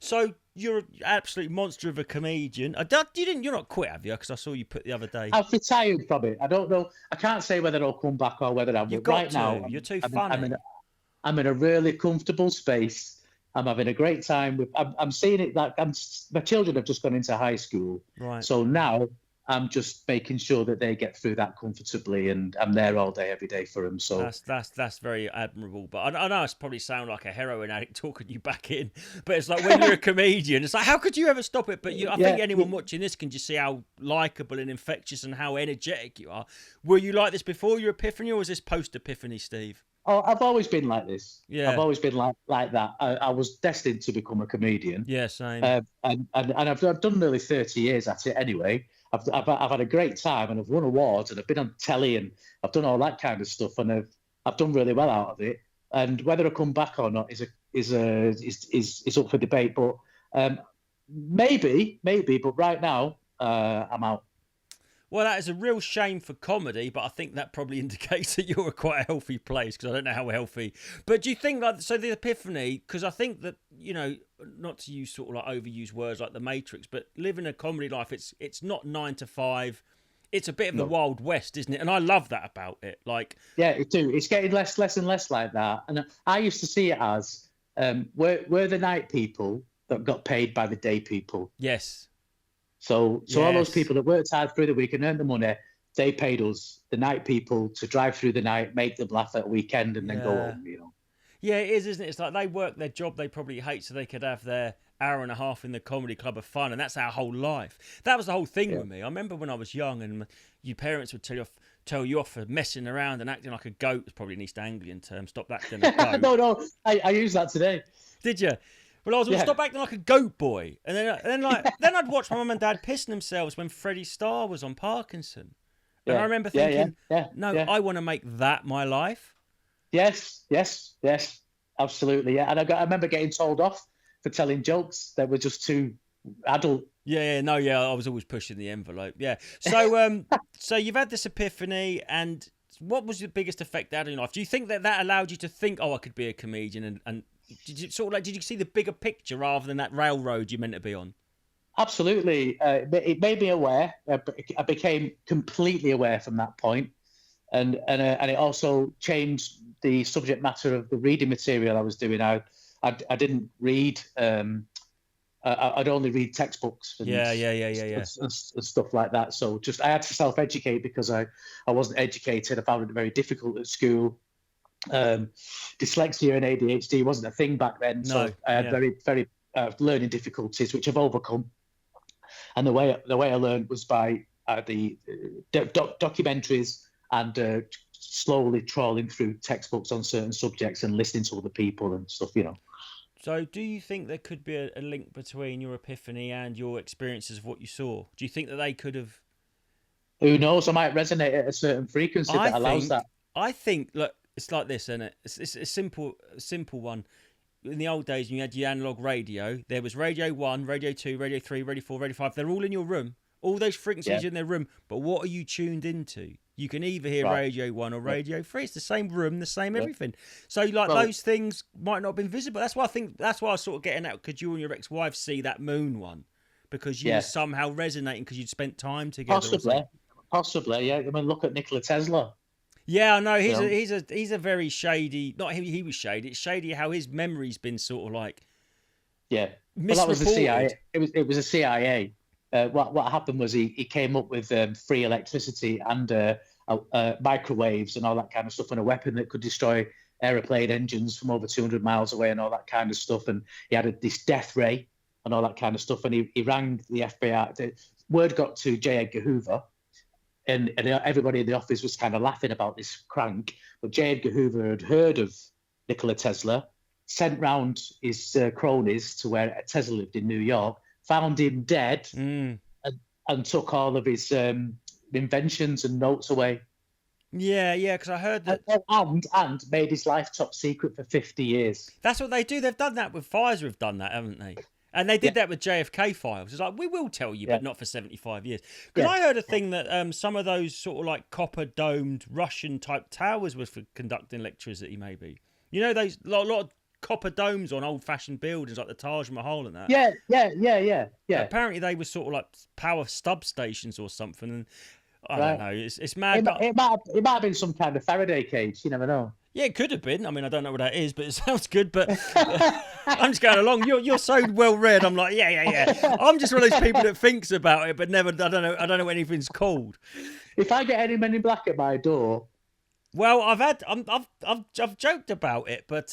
so you're an absolute monster of a comedian. You're not quit, have you? Because I saw you put the other day. I've retired from it. I don't know. I can't say whether I'll come back or whether I will. You've got to. Now, you're too funny. I'm in a really comfortable space I'm having a great time. I'm seeing it like my children have just gone into high school. Right. So now I'm just making sure that they get through that comfortably, and I'm there all day, every day for them. So That's very admirable. But I know it's probably sound like a heroin addict talking you back in, but it's like when you're a comedian, it's like, how could you ever stop it? But I think anyone watching this can just see how likable and infectious and how energetic you are. Were you like this before your epiphany, or was this post epiphany, Steve? Oh, I've always been like this. Yeah. I've always been like that. I was destined to become a comedian. Yeah, same. And I've done nearly 30 years at it anyway. I've had a great time, and I've won awards, and I've been on telly, and I've done all that kind of stuff, and I've done really well out of it. And whether I come back or not is up for debate. But maybe. But right now, I'm out. Well, that is a real shame for comedy, but I think that probably indicates that you're quite a healthy place, because I don't know how healthy. But do you think, like, so the epiphany, because I think that, you know, not to use sort of like overused words like the Matrix, but living a comedy life, it's not 9 to 5. It's a bit of the Wild West, isn't it? And I love that about it. Like, yeah, it do. It's getting less and less like that. And I used to see it as we're the night people that got paid by the day people. Yes. So all those people that worked hard through the week and earned the money, they paid us, the night people, to drive through the night, make them laugh at a weekend, and then go home, you know. Yeah, it is, isn't it? It's like they work their job they probably hate so they could have their hour and a half in the comedy club of fun, and that's our whole life. That was the whole thing with me. I remember when I was young and your parents would tell you off for messing around and acting like a goat. It's probably an East Anglian term. Stop acting like a goat. No, I use that today. Did you? Well, I was stop acting like a goat boy, and then I'd watch my mum and dad pissing themselves when Freddie Starr was on Parkinson, and I remember thinking, I want to make that my life. Yes, absolutely, yeah. And I remember getting told off for telling jokes that were just too adult. I was always pushing the envelope. Yeah. So, so you've had this epiphany, and what was the biggest effect that had on your life? Do you think that allowed you to think, I could be a comedian, and did you did you see the bigger picture rather than that railroad you're meant to be on? Absolutely. It made me aware. I became completely aware from that point, and it also changed the subject matter of the reading material I was doing. I didn't read. I'd only read textbooks. And stuff like that. So I had to self-educate because I wasn't educated. I found it very difficult at school. Dyslexia and ADHD wasn't a thing back then, so I had very learning difficulties, which I've overcome. And the way I learned was by the documentaries and slowly trawling through textbooks on certain subjects and listening to other people and stuff, you know. So do you think there could be a link between your epiphany and your experiences of what you saw? Do you think that they could have... Who knows? I might resonate at a certain frequency that allows that. I think, look, it's like this, isn't it? It's a simple one. In the old days, when you had your analog radio, there was Radio 1, Radio 2, Radio 3, Radio 4, Radio 5. They're all in your room. All those frequencies in their room. But what are you tuned into? You can either hear Radio 1 or Radio 3. It's the same room, the same everything. So, those things might not have been visible. That's why I was sort of getting at, could you and your ex-wife see that moon one? Because you were somehow resonating because you'd spent time together. Possibly, yeah. I mean, look at Nikola Tesla. Yeah, I know. He's a very shady. Not he was shady. It's shady how his memory's been sort of like. Yeah, well, that was the CIA. It was a CIA. What happened was he came up with free electricity and microwaves and all that kind of stuff, and a weapon that could destroy aeroplane engines from over 200 miles away and all that kind of stuff. And he had this death ray and all that kind of stuff. And he rang the FBI. The word got to J. Edgar Hoover. And everybody in the office was kind of laughing about this crank. But J. Edgar Hoover had heard of Nikola Tesla, sent round his cronies to where Tesla lived in New York, found him dead, and took all of his inventions and notes away. Yeah, because I heard that. And made his life top secret for 50 years. That's what they do. They've done that with Pfizer, have done that, haven't they? And they did that with JFK files. It's like, we will tell you, but not for 75 years. Because I heard a thing that some of those sort of like copper-domed Russian-type towers were for conducting electricity, maybe. You know, those lot of copper domes on old-fashioned buildings like the Taj Mahal and that. Yeah. Apparently they were sort of like power substations or something. And I right? don't know. It's mad, but It might have been some kind of Faraday cage. You never know. yeah, it could have been. I mean, I don't know what that is, but it sounds good. But I'm just going along. You're so well read. I'm like, yeah. I'm just one of those people that thinks about it, but never. I don't know what anything's called. If I get any Men in Black at my door, Well, I've joked about it, but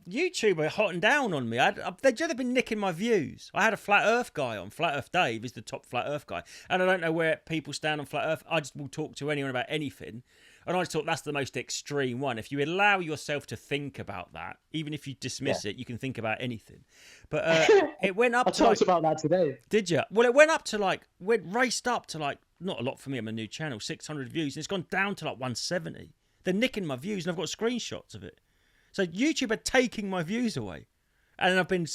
YouTube are hotting down on me. They've just been nicking my views. I had a Flat Earth guy on. Flat Earth Dave is the top Flat Earth guy, and I don't know where people stand on Flat Earth. I just will talk to anyone about anything, and I just thought that's the most extreme one. If you allow yourself to think about that, even if you dismiss it, you can think about anything. But it went up. I talked about that today. Did you? Well, it went up to raced up to not a lot for me. I'm a new channel, 600 views, and it's gone down to 170. They're nicking my views, and I've got screenshots of it. So YouTube are taking my views away, and I've been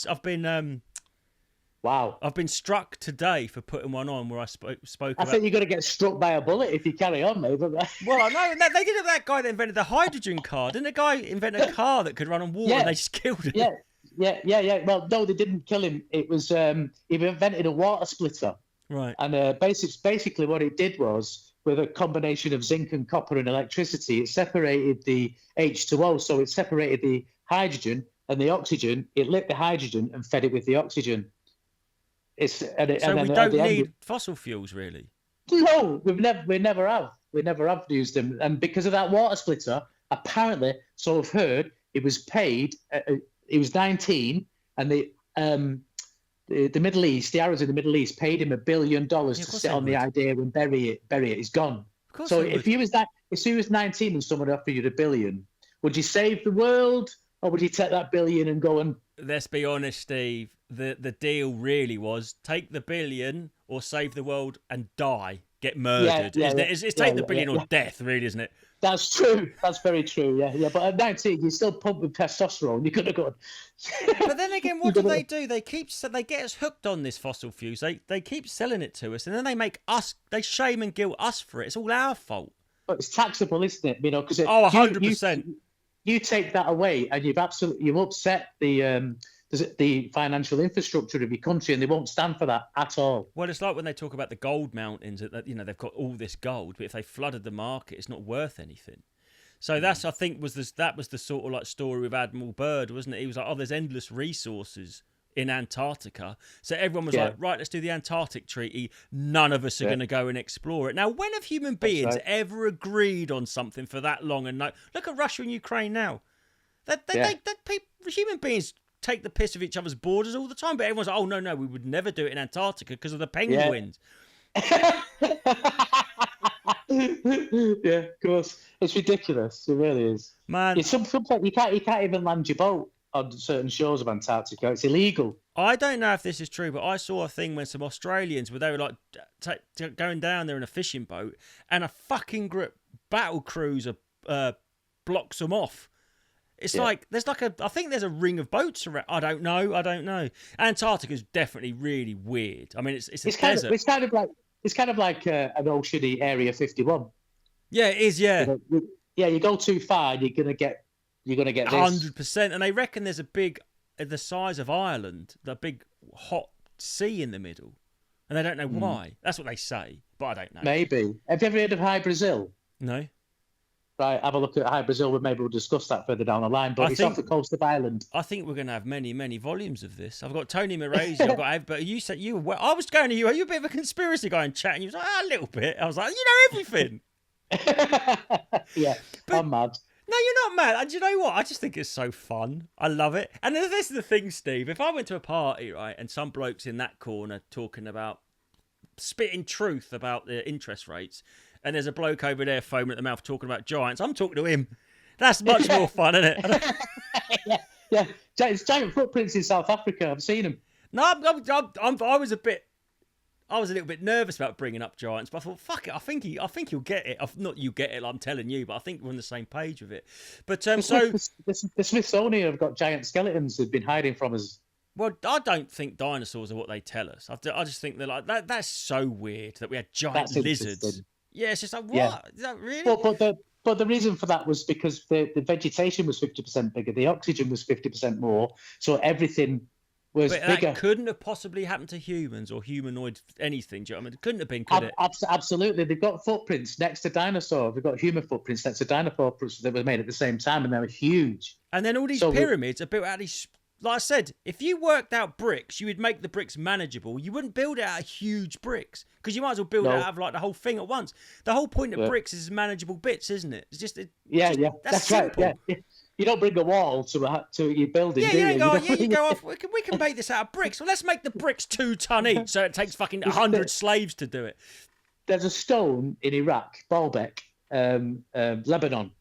Wow. I've been struck today for putting one on where I spoke I about. think you're going to get struck by a bullet if you carry on, mate. Well, I know they did it. That guy that invented the hydrogen car. Didn't a guy invent a car that could run on water? And they just killed him. Yeah. Well, no, they didn't kill him. It was he invented a water splitter. Right. And basically what it did was, with a combination of zinc and copper and electricity, it separated the H2O. So it separated the hydrogen and the oxygen. It lit the hydrogen and fed it with the oxygen. We don't need fossil fuels, really. No, we never have used them. And because of that water splitter, apparently, so I've heard, it was paid. He was 19, and the Middle East, the Arabs in the Middle East, paid him $1 billion to sit on the idea and bury it. He's gone. So if he was 19 and someone offered you $1 billion, would you save the world, or would you take that $1 billion and go and? Let's be honest, Steve. The deal really was take the $1 billion or save the world and die, get murdered, isn't it? It's take the $1 billion or death, really, isn't it? That's true. That's very true. Yeah. But at 19, you're still pumped with testosterone. You could have gone. But then again, what do? They get us hooked on this fossil fuels. They keep selling it to us, and then they shame and guilt us for it. It's all our fault. But it's taxable, isn't it? You know, because 100%. You take that away, and you've upset the financial infrastructure of your country, and they won't stand for that at all. Well, it's like when they talk about the gold mountains, that they've got all this gold, but if they flooded the market, it's not worth anything. So that's, I think, that was the sort of story with Admiral Byrd, wasn't it? He was like, there's endless resources in Antarctica. So everyone was like, right, let's do the Antarctic Treaty. None of us are going to go and explore it. Now, when have human beings ever agreed on something for that long? And look at Russia and Ukraine now. Human beings take the piss of each other's borders all the time, but everyone's like, oh, no, we would never do it in Antarctica because of the penguins. Yeah, of course. It's ridiculous. It really is. Man. Sometimes you can't even land your boat on certain shores of Antarctica. It's illegal. I don't know if this is true, but I saw a thing when some Australians they were going down there in a fishing boat, and a fucking battle cruiser blocks them off. It's like I think there's a ring of boats around. I don't know. Antarctica's definitely really weird. I mean, it's a desert. It's kind of like an oceany Area 51. Yeah, it is. Yeah. You go too far, you're gonna get this. 100%. And they reckon there's a big, the size of Ireland, the big hot sea in the middle, and they don't know why. That's what they say, but I don't know. Maybe. Have you ever heard of High Brazil? No. Right, have a look at High Brazil. Maybe we'll discuss that further down the line. But it's off the coast of Ireland. I think we're going to have many, many volumes of this. I've got Tony Moraes. But you said I was going to you. Are you a bit of a conspiracy guy and chatting? You was like, a little bit. I was like, you know everything. Yeah, but I'm mad. No, you're not mad. And you know what? I just think it's so fun. I love it. And this is the thing, Steve. If I went to a party, right, and some bloke's in that corner talking about spitting truth about the interest rates, and there's a bloke over there foaming at the mouth talking about giants, I'm talking to him. That's much more fun, isn't it? Yeah. It's giant footprints in South Africa. I've seen them. No, I was a little bit nervous about bringing up giants, but I thought, fuck it, I think he'll get it. Not you get it, like I'm telling you, but I think we're on the same page with it. But the Smithsonian have got giant skeletons they've been hiding from us. Well, I don't think dinosaurs are what they tell us. I just think they're like that. That's so weird that we had giant lizards. Yeah, it's just like, what? Yeah. Is that really? But the reason for that was because the vegetation was 50% bigger, the oxygen was 50% more, so everything was But bigger. that couldn't have possibly happened to humans or humanoid anything. Do you know what I mean? It couldn't have been, could it? Absolutely. They've got footprints next to dinosaurs. They've got human footprints next to dinosaur footprints that were made at the same time, and they were huge. And then all these pyramids are built out of these. Like I said, if you worked out bricks, you would make the bricks manageable. You wouldn't build it out of huge bricks because you might as well build it out of like the whole thing at once. The whole point of bricks is manageable bits, isn't it? It's just that's simple. Right. Yeah. You don't bring a wall to your building, do you? You go off. We can make this out of bricks. Well, let's make the bricks 2 ton each, so it takes fucking 100 slaves to do it. There's a stone in Iraq, Baalbek, Lebanon,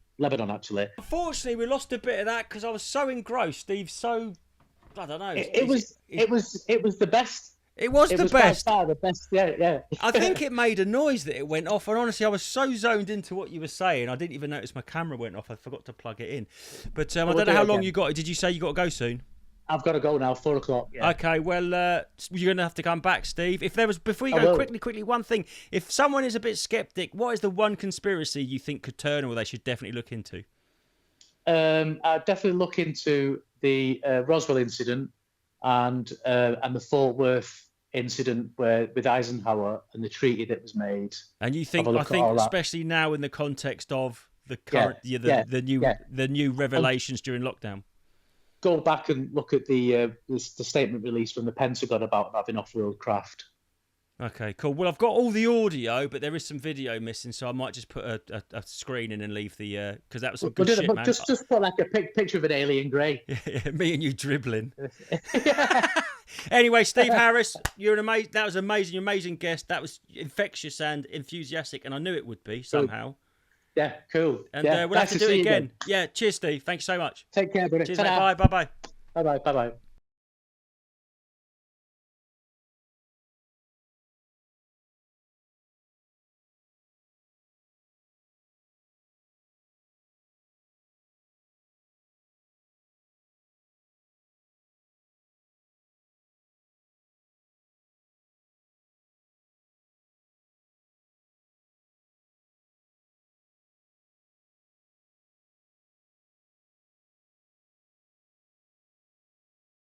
actually. Unfortunately, we lost a bit of that because I was so engrossed, Steve. So I don't know. It was the best. It was the best. By far the best. Yeah. I think it made a noise that it went off, and honestly, I was so zoned into what you were saying, I didn't even notice my camera went off. I forgot to plug it in. But I don't know how long you got. Did you say you got to go soon? I've got to go now. 4 o'clock. Yeah. Okay. Well, you're going to have to come back, Steve. If there was, before you go, quickly, one thing. If someone is a bit skeptic, what is the one conspiracy you think could turn, or they should definitely look into? I'd definitely look into the Roswell incident and the Fort Worth incident with Eisenhower and the treaty that was made. And you think, I think, especially now in the context of the current, the new revelations during lockdown. Go back and look at the statement released from the Pentagon about having off-world craft. Okay, cool. Well, I've got all the audio, but there is some video missing, so I might just put a screen in and leave the because that was some good shit, man. Just put like a picture of an alien grey. Me and you dribbling. Anyway, Steve Harris, you're an amazing. That was amazing. You're an amazing guest. That was infectious and enthusiastic, and I knew it would be somehow. Yeah, cool. And we'll have to do it again. Yeah, cheers, Steve. Thank you so much. Take care, buddy. Cheers, mate. Bye. Bye.